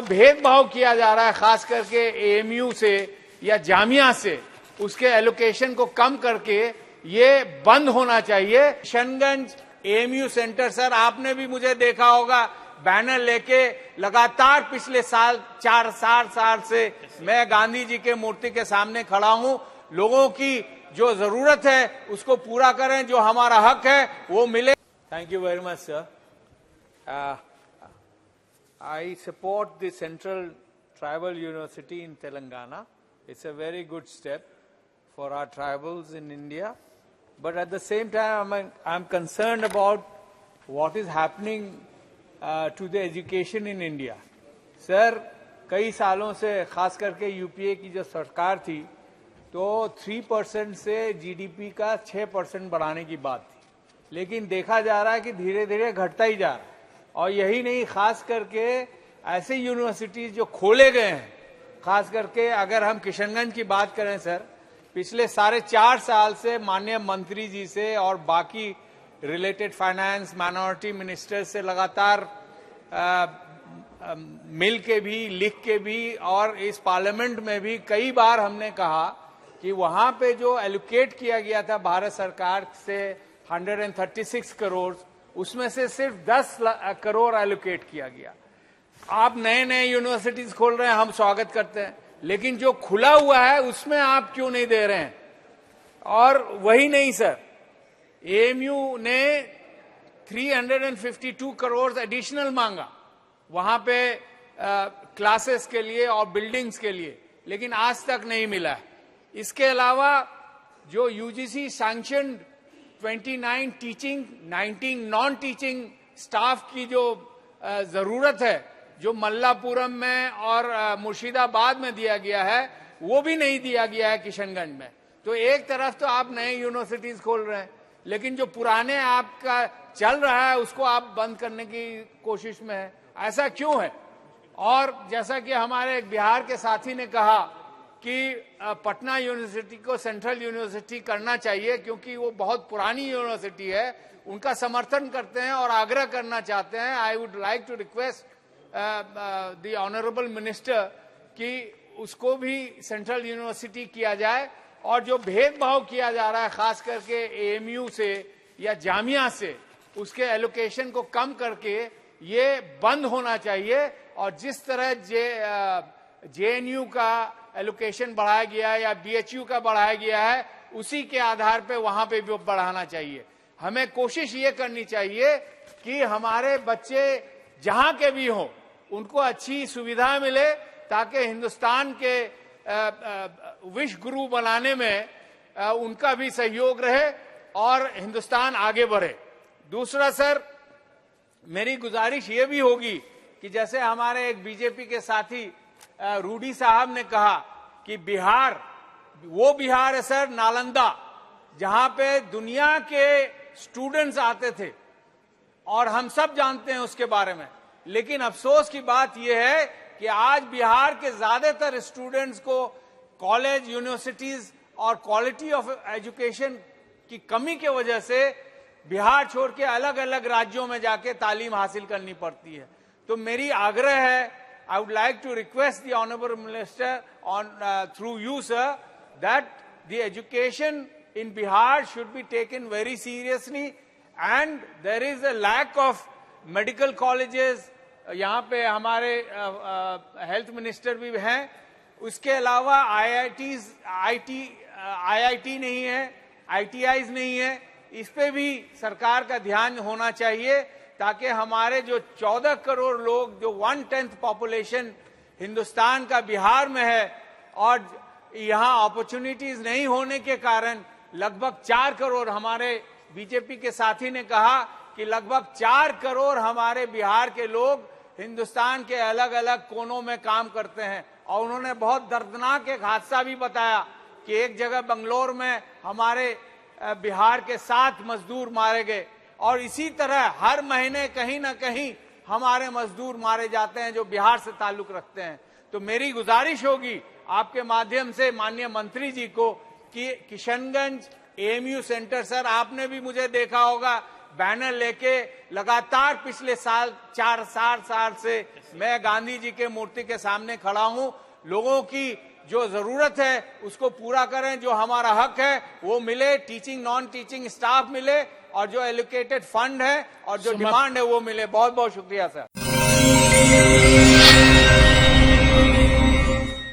भेदभाव किया जा रहा है खास करके एएमयू से या जामिया से, उसके एलोकेशन को कम करके ये बंद होना चाहिए। किशनगंज एएमयू सेंटर, सर आपने भी मुझे देखा होगा बैनर लेके लगातार पिछले साल 4 साल से मैं गांधी जी के मूर्ति के सामने खड़ा हूं। लोगों की जो जरूरत है उसको पूरा करें, जो हमारा हक है वो मिले। Thank you very much sir. I support the Central Tribal University in Telangana. It's a very good step for our tribals in India. But at the same time, I'm concerned about what is happening to the education in India. Sir, कई सालों से खास करके UPA की जो सरकार थी तो 3% से जीडीपी का 6% बढ़ाने की बात थी, लेकिन देखा जा रहा है कि धीरे धीरे घटता ही जा रहा है। और यही नहीं, खास करके ऐसे यूनिवर्सिटीज जो खोले गए हैं, खास करके अगर हम किशनगंज की बात करें सर, पिछले 4.5 साल से माननीय मंत्री जी से और बाकी रिलेटेड फाइनेंस माइनॉरिटी मिनिस्टर से लगातार मिल के भी, लिख के भी और इस पार्लियामेंट में भी कई बार हमने कहा कि वहां पे जो एलोकेट किया गया था भारत सरकार से 136 करोड़, उसमें से सिर्फ 10 करोड़ एलोकेट किया गया। आप नए नए यूनिवर्सिटीज खोल रहे हैं, हम स्वागत करते हैं, लेकिन जो खुला हुआ है उसमें आप क्यों नहीं दे रहे हैं? और वही नहीं सर, एएमयू ने 352 करोड़ एडिशनल मांगा वहां पे क्लासेस के लिए और बिल्डिंग्स के लिए, लेकिन आज तक नहीं मिला है। इसके अलावा जो UGC sanctioned 29 teaching, 19 non teaching staff की जो जरूरत है, जो मल्लापुरम में और मुर्शिदाबाद में दिया गया है, वो भी नहीं दिया गया है किशनगंज में। तो एक तरफ तो आप नए यूनिवर्सिटीज खोल रहे हैं, लेकिन जो पुराने आपका चल रहा है उसको आप बंद करने की कोशिश में है। ऐसा क्यों है? और जैसा कि हमारे एक बिहार के साथी ने कहा कि पटना यूनिवर्सिटी को सेंट्रल यूनिवर्सिटी करना चाहिए क्योंकि वो बहुत पुरानी यूनिवर्सिटी है, उनका समर्थन करते हैं और आग्रह करना चाहते हैं। I would like to request the honourable minister कि उसको भी सेंट्रल यूनिवर्सिटी किया जाए। और जो भेदभाव किया जा रहा है खास करके एएमयू से या जामिया से, उसके एलोकेशन को कम करके ये बंद होना चाहिए। और जिस तरह जेएनयू का एलोकेशन बढ़ाया गया है या बीएचयू का बढ़ाया गया है, उसी के आधार पे वहां पे भी बढ़ाना चाहिए। हमें कोशिश ये करनी चाहिए कि हमारे बच्चे जहां के भी हों उनको अच्छी सुविधा मिले, ताकि हिंदुस्तान के विश्व गुरु बनाने में उनका भी सहयोग रहे और हिंदुस्तान आगे बढ़े। दूसरा सर, मेरी गुजारिश ये भी होगी कि जैसे हमारे एक बीजेपी के साथी रूडी साहब ने कहा कि बिहार, वो बिहार है सर नालंदा, जहां पे दुनिया के स्टूडेंट्स आते थे और हम सब जानते हैं उसके बारे में। लेकिन अफसोस की बात यह है कि आज बिहार के ज्यादातर स्टूडेंट्स को कॉलेज, यूनिवर्सिटीज और क्वालिटी ऑफ एजुकेशन की कमी की वजह से बिहार छोड़ के अलग अलग राज्यों में जाके तालीम हासिल करनी पड़ती है। तो मेरी आग्रह है, I would like to request the Honorable Minister on through you, sir, that the education in Bihar should be taken very seriously, and there is a lack of medical colleges. यहाँ पे हमारे हेल्थ मिनिस्टर भी हैं। उसके अलावा IIT नहीं है, ITIs नहीं है। इस पे भी सरकार का ध्यान होना चाहिए, ताकि हमारे जो 14 करोड़ लोग, जो 1/10 पॉपुलेशन हिंदुस्तान का बिहार में है, और यहाँ अपॉर्चुनिटीज नहीं होने के कारण लगभग 4 करोड़, हमारे बीजेपी के साथी ने कहा कि लगभग 4 करोड़ हमारे बिहार के लोग हिंदुस्तान के अलग अलग कोनों में काम करते हैं। और उन्होंने बहुत दर्दनाक एक हादसा भी बताया कि एक जगह बंगलोर में हमारे बिहार के 7 मजदूर मारे गए। और इसी तरह हर महीने कहीं ना कहीं हमारे मजदूर मारे जाते हैं जो बिहार से ताल्लुक रखते हैं। तो मेरी गुजारिश होगी आपके माध्यम से माननीय मंत्री जी को कि किशनगंज एएमयू सेंटर, सर आपने भी मुझे देखा होगा बैनर लेके लगातार पिछले चार साल से मैं गांधी जी के मूर्ति के सामने खड़ा हूं। लोगों की जो जरूरत है उसको पूरा करें, जो हमारा हक है वो मिले, टीचिंग नॉन टीचिंग स्टाफ मिले और जो एलोकेटेड फंड है और जो डिमांड है वो मिले। बहुत बहुत शुक्रिया सर।